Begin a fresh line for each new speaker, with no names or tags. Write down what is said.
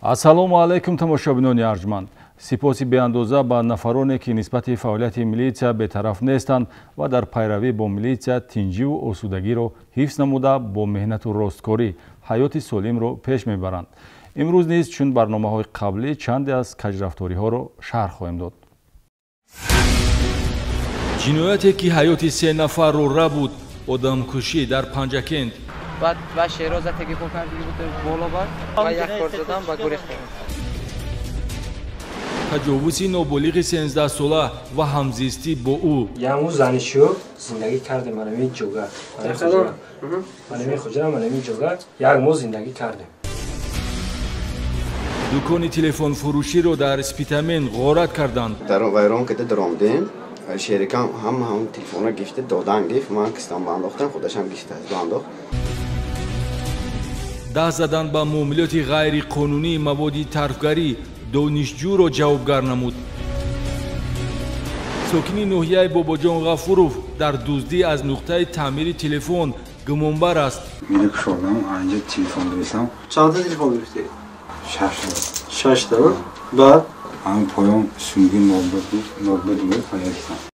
ассалому алайкум тамошобинони арҷманд. сипоси беандоза ба нафароне ки нисбати фаъолияти милитсия бетараф нестанд ва дар пайравӣ бо милитсия тинҷиву осудагиро ҳифз намуда бо меҳнату росткорӣ ҳаёти солимро пеш мебаранд. имрӯз низ чун барномаҳои қаблӣ чанде аз каҷрафториҳоро шарҳ хоҳем дод. ҷинояте ки ҳаёти се нафарро рабуд одамкушӣ дар Панҷакент.
بعد و شیراز تکی کنم دیگه بود بالا بر و یک بار زدم و گریختم.
تجاوزی نابالغ 13 ساله و همزیستی با او.
یامو زنشو زندگی کرده منمی جوگا. منمی خودم منمی جوگا. یک مو زندگی کردیم.
دکان تلفن فروشی رو در اسپیتامن غارت کردند.
در ویران که درآمدیم شریکم هم تلفن گفته دادن گفت من کستم بانداختم خودش هم گفته از بانداخت.
دست زدن به معاملات غیر قانونی مواد طرفگری دانشجو را جوابگر نمود. ساکن ناحیه باباجان غفورов در دزدی از نقطه تعمیر تلفن گمانبر است.
میره شدم اینجا تلفن گرفتم.
چند تا تلفن گرفتی؟
6 تا.
بعد
همین پایان سنگین نابود بود.